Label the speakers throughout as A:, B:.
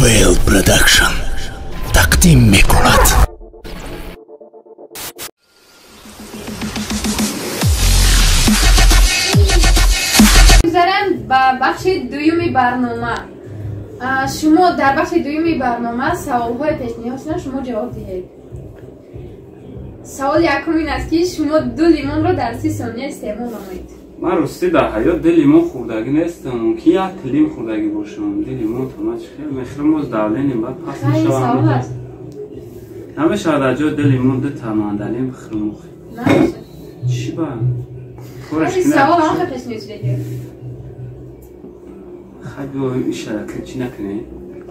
A: ویل پروداکشن تقدیم میکند.
B: می‌گذارم با بخش دومی برنامه. شما در بخش دومی برنامه سوال‌های پیشنهاد شما جواب دهید. سوال یکم این است که شما 2 لیمون را در 30 ثانیه استعمال نمایید.
C: من راستی در حیات 2 لیمون خوردگی نیستم که 1 لیمون خوردگی باشم. 2 لیمون تو ما چخیل میخرم از دولینیم بعد پس
B: خیلی سوال است.
C: نمیشه در جای 2 لیمون 2 تا ماندلین بخرم.
B: نمیشه.
C: چی با؟
B: خیلی سوال آخه پیشنهاد دیگه.
C: خیلی این شرکت چی نکنی؟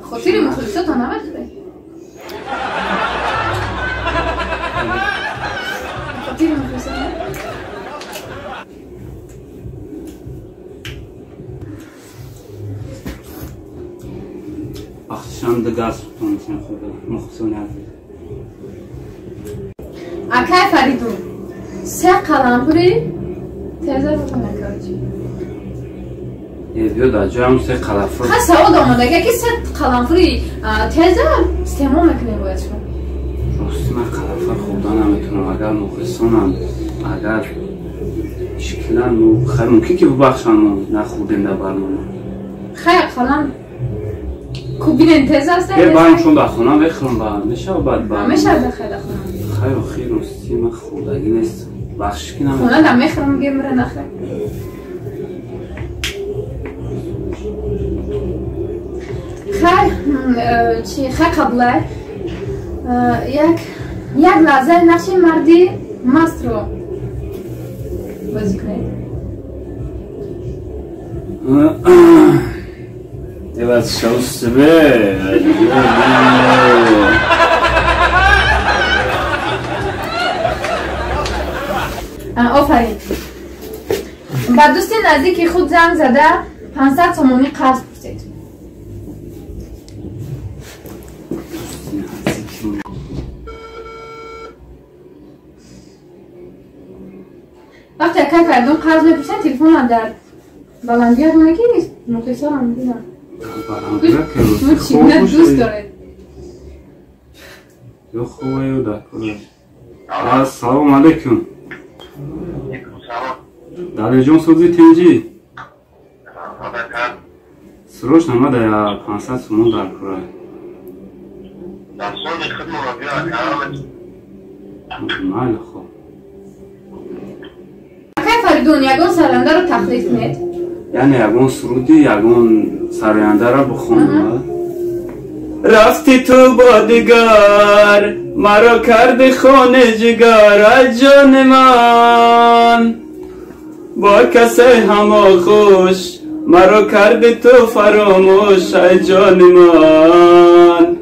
B: خاطر مخلصات نباشه. خاطر مخلصات.
C: آخشان دگاز بودم چند خود مخصوصی نبود.
B: اکای فریدون 3 قلمپری تازه بکنه کارچی.
C: بیا در جای هم 3 قلمپر.
B: خیلی سوال آمده که 3 قلمپری تازه استعمال میکنیم باید شما.
C: راستی من قلمپر خوردن نمیتونم اگر مخصوصانم اگر شکلن خیلی ممکن که ببخشم نخوردیم در برنامه.
B: خیلی قلم کوبین انتظار است.
C: یه بایم چون در خونم بخورم با میشه و بعد برنامه.
B: میشه بخیر خونم.
C: خیلی راستی من خوردگی نیست. بخش کی نمیشه.
B: خونه در میخورم میگه میره نخیر. خیلی قبله یک لحظه نقش مردی مست رو بازی کنید.
C: Evet, şahıs be.
B: آفرین. با دوست نزدیک خود زنگ زده 500 تومانی قرض پرسید. وقتی اکای فردون قرض میپرسن تلفن در بلندی ها دونه که نیست مخلصان هم دیدن چی دوست دارید
C: یا خوبه یا دکره سلام علیکم داده جون سوزی تنجی سروش نمده یا 500 سمون در کرای
D: در سوزی خدمه رو بیا
C: مال خوب
B: اکای فردون یگون سرنده رو تخلیف مید
C: یعنی یگون سرودی یگون سرینده را بخون رفتی تو با دیگر مرا کردی خونه جگر از جان من با کسی همه خوش مرا کردی تو فراموش از جان من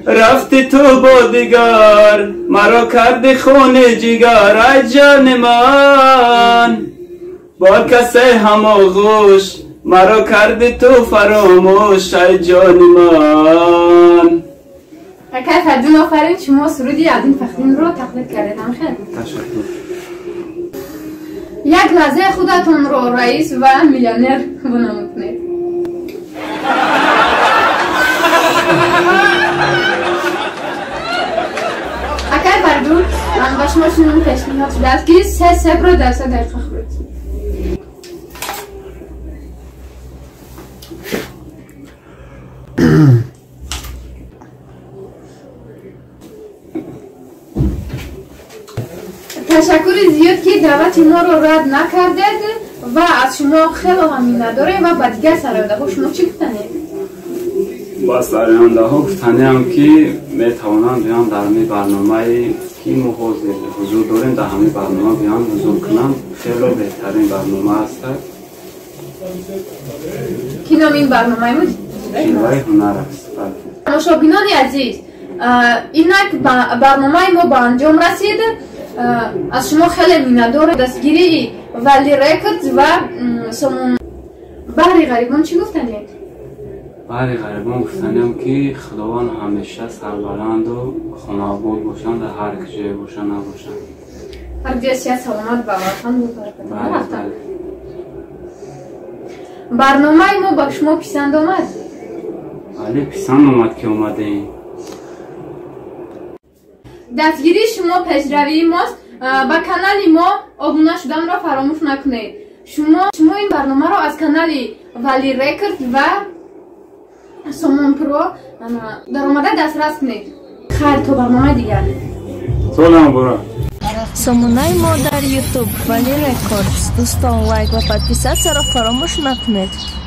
C: رفتی تو با دیگر مرا کردی خونه جگر از جان من با کسی همه خوش مرا کردی تو فراموش ای جان من.
B: اکای فردون آفرین شما سرودی عدین فخرین رو تقلید کردید هم خیلی
C: تشکر.
B: یک لحظه خودتون رو رئیس و میلیونر بنام کنید. اکای فردون من با شما شنون پیشنهاد شده است که 3 صبر رو در 3 دقیقه خورید. تشکر زیاد که دعوت ما رو رد نکردید و از شما خیلی همین نداره و با دیگر سرانده ها شما چی گفتنید؟
C: با سرانده ها گفتنی هم که میتوانم بیان در همین برنامه که ما حضور داریم در همین برنامه بیان حضور کنم خیلی بهترین برنامه است.
B: کی نام این برنامه بود؟
C: شیوه هنر است.
B: مشاهبینان عزیز اینک برنامه ما با انجام رسید. از شما خیلی میندار دستگیری ولی رکورد و سمون بحری غریبان چی گفتنید؟
C: بحری غریبان گفتنیم که خداوند همیشه سربلند و خونابود باشند در هر کجای باشند نباشند
B: هر جای سلامت با وطن بود. برنامه ما با شما پسند آمد؟
C: ولی پسند اومد که اومدین.
B: دستگیری شما پیشروی ماست. با کانال ما ابونه شدن را فراموش نکنید. شما این برنامه را از کانال ولی رکورد و سومون پرو در اومده دسترس کنید. خیر تا برنامه دیگر.
C: سلام برو.
E: سامانه ما در یوتیوب ولی رکوردز. دوستان لایک و پادپیسات را فراموش نکنید.